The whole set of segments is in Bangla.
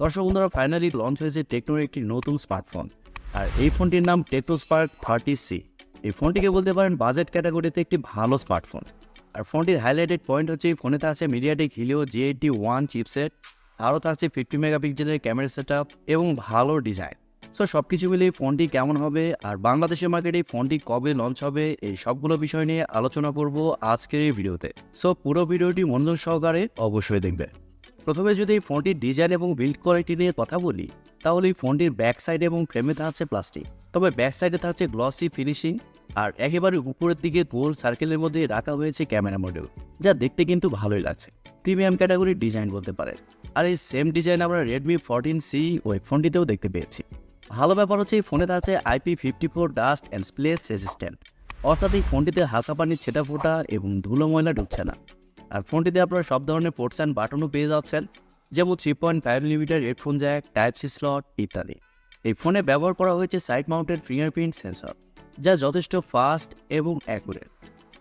দর্শক বন্ধুরা, ফাইনালি লঞ্চ হয়েছে টেকনোর একটি নতুন স্মার্টফোন। আর এই ফোনটির নাম টেকনো স্পার্ক 30C। এই ফোনটিকে বলতে পারেন বাজেট ক্যাটাগরিতে একটি ভালো স্মার্টফোন। আর ফোনটির হাইলাইটেড পয়েন্ট হচ্ছে এই ফোনেতে আছে মিডিয়াটেক হিলিও G81 চিপসেট, আরও থাকছে 50 মেগাপিক্সেলের ক্যামেরা সেটআপ এবং ভালো ডিজাইন। সো সব কিছু মিলিয়ে ফোনটি কেমন হবে আর বাংলাদেশের মার্কেটে ফোনটি কবে লঞ্চ হবে, এই সবগুলো বিষয় নিয়ে আলোচনা করব আজকের এই ভিডিওতে। সো পুরো ভিডিওটি মনোযোগ সহকারে অবশ্যই দেখবে। প্রথমে যদি এই ফোনটির ডিজাইন এবং বিল্ড কোয়ালিটি নিয়ে কথা বলি, তাহলে এই ফোনটির ব্যাক সাইড এবং ফ্রেমে থাকছে প্লাস্টিক, তবে ব্যাক সাইডে থাকছে গ্লসি ফিনিশিং। আর একেবারে উপরের দিকে গোল সার্কেলের মধ্যে রাখা হয়েছে ক্যামেরা মডিউল, যা দেখতে কিন্তু ভালোই লাগছে। প্রিমিয়াম ক্যাটাগরির ডিজাইন বলতে পারে। আর এই সেম ডিজাইন আমরা Redmi 14C ওই ফোনটিতেও দেখতে পেয়েছি। ভালো ব্যাপার হচ্ছে এই ফোনে আছে IP54 dust and splash resistant, অর্থাৎ এই ফোনটিতে হালকা পানির ছেটা ফোটা এবং ধুলো ময়লা ঢুকছে না। আর ফোনটিতে আপনারা সব ধরনের পোর্টস অ্যান্ড বাটনও পেয়ে যাচ্ছেন, যেমন 3.5mm headphone Jack, Type-C slot ইত্যাদি। এই ফোনে ব্যবহার করা হয়েছে সাইড মাউন্টেড ফিঙ্গারপ্রিন্ট সেন্সর, যা যথেষ্ট ফাস্ট এবং অ্যাকুরেট।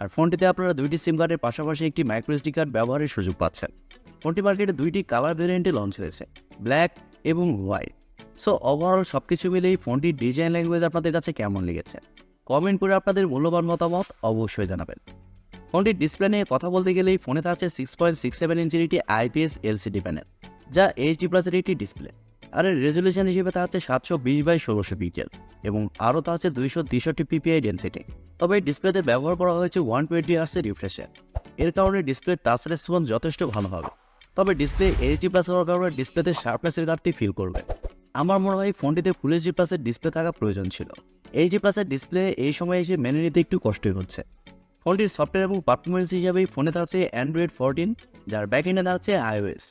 আর ফোনটিতে আপনারা দুইটি সিম কার্ডের পাশাপাশি একটি মাইক্রোএসডি কার্ড ব্যবহারের সুযোগ পাচ্ছেন। ফোনটি মার্কেটে দুইটি কালার ভেরিয়েন্টে লঞ্চ হয়েছে, ব্ল্যাক এবং হোয়াইট। সো ওভারঅল সব কিছু মিলে এই ফোনটির ডিজাইন ল্যাঙ্গুয়েজ আপনাদের কাছে কেমন লেগেছে, কমেন্ট করে আপনাদের মূল্যবান মতামত অবশ্যই জানাবেন। ফোনটির ডিসপ্লে নিয়ে কথা বলতে গেলে এই ফোনে থাকছে 6.67 ইঞ্চির একটি IPS LCD প্যানেল, যা HD+ একটি ডিসপ্লে। আর এর রেজলিউশন হিসেবে থাকছে 720x1600 পিক্সেল এবং আরও থাকছে 263 ppi ডেন্সিটি। তবে এই ডিসপ্লেতে ব্যবহার করা হয়েছে 120 Hz রিফ্রেশার। এর কারণে ডিসপ্লের টাচ রেসপন্স যথেষ্ট ভালো হবে। তবে ডিসপ্লে HD+ হওয়ার কারণে ডিসপ্লেতে শার্পনেসের ঘাটতি ফিল করবে। আমার মনে হয় ফোনটিতে ফুল HD+ এর ডিসপ্লে থাকা প্রয়োজন ছিল। HD+ এর ডিসপ্লে এই সময় এসে মেনে নিতে একটু কষ্টই হচ্ছে। ফোনটির সফটওয়্যার এবং পারফরমেন্স হিসাবে ফোনে থাকছে Android 14, যার ব্যাকএন্ডে থাকছে iOS।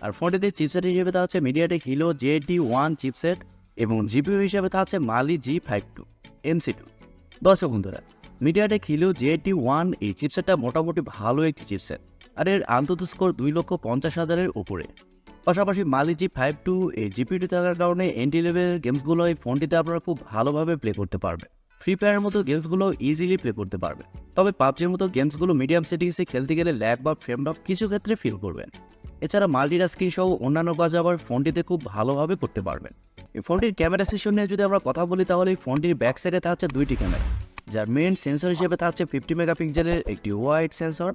আর ফোনটিতে চিপসেট হিসেবে থাকছে মিডিয়াটেক হিলিও G81 চিপসেট এবং জিপিইউ হিসেবে থাকছে Mali G52 MC2। দর্শক বন্ধুরা, মিডিয়াটেক হিলিও G81 এই চিপসেটটা মোটামুটি ভালো একটি চিপসেট, আর এর আন্তত স্কোর 2,50,000-এর উপরে। পাশাপাশি Mali G52 এই জিপিইউ থাকার কারণে এন্ট্রি লেভেলের গেমসগুলো এই ফোনটিতে আপনারা খুব ভালোভাবে প্লে করতে পারবে। ফ্রি ফায়ারের মতো গেমসগুলো ইজিলি প্লে করতে পারবে। তবে পাবজির মতো গেমসগুলো মিডিয়াম সেটিংসে খেলতে গেলে ল্যাগ বা ফ্রেম ড্রপ কিছু ক্ষেত্রে ফিল করবেন। এছাড়া মাল্টিটাস্কিং সহ অন্যান্য কাজ আবার ফোনটিতে খুব ভালোভাবে করতে পারবেন। এই ফোনটির ক্যামেরা সেকশন নিয়ে যদি আমরা কথা বলি, তাহলে এই ফোনটির ব্যাক সাইডে থাকছে দুইটি ক্যামেরা, যার মেইন সেন্সর হিসেবে থাকছে 50 মেগাপিক্সেলের একটি ওয়াইড সেন্সর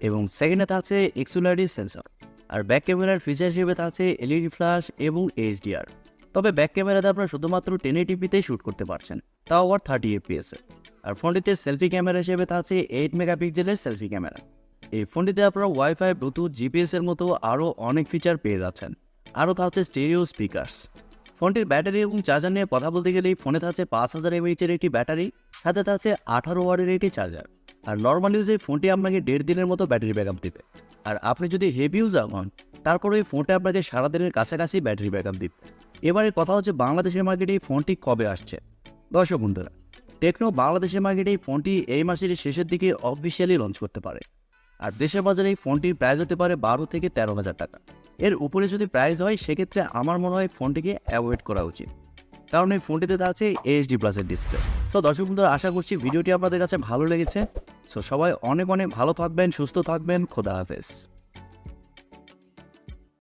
এবং সেকেন্ডে থাকছে XLR সেন্সর। আর ব্যাক ক্যামেরার ফিচার হিসেবে থাকছে LED ফ্ল্যাশ এবং HDR। তবে ব্যাক ক্যামেরাতে আপনারা শুধুমাত্র 1080pতেই শ্যুট করতে পারছেন, তাও আবার 30 fps। আর ফোনটিতে সেলফি ক্যামেরা হিসেবে থাকছে 8 মেগাপিক্সেলের সেলফি ক্যামেরা। এই ফোনটিতে আপনারা ওয়াইফাই, ব্লুটুথ, GPS এর মতো আরও অনেক ফিচার পেয়ে যাচ্ছেন। আরও থাকছে স্টেরিও স্পিকার্স। ফোনটির ব্যাটারি এবং চার্জার নিয়ে কথা বলতে গেলে এই ফোনে থাকছে 5000 mAh একটি ব্যাটারি, সাথে থাকছে 18 ওয়াটের একটি চার্জার। আর নর্মাল ইউজে ফোনটি আপনাকে 1.5 দিনের মতো ব্যাটারি ব্যাকআপ দিবে। আর আপনি যদি হেভি ইউজার হন, তারপরে এই ফোনটা আপনাকে সারাদিনের কাছাকাছি ব্যাটারি ব্যাকআপ দিবে। এবারে কথা হচ্ছে বাংলাদেশের মার্কেটে এই ফোনটি কবে আসছে। দর্শক বন্ধুরা, টেকনো বাংলাদেশের মার্কেটে এই ফোনটি এই মাসের শেষের দিকে অফিসিয়ালি লঞ্চ করতে পারে। আর দেশের বাজারে এই ফোনটির প্রাইস হতে পারে 12 থেকে 13,000 টাকা। এর উপরে যদি প্রাইস হয়, সেক্ষেত্রে আমার মনে হয় ফোনটিকে অ্যাভয়েড করা উচিত, কারণ এই ফোনটিতে থাকছে HD+ এর ডিসপ্লে। সো দর্শক বন্ধুরা, আশা করছি ভিডিওটি আপনাদের কাছে ভালো লেগেছে। সো সবাই অনেক অনেক ভালো থাকবেন, সুস্থ থাকবেন। খোদা হাফেজ।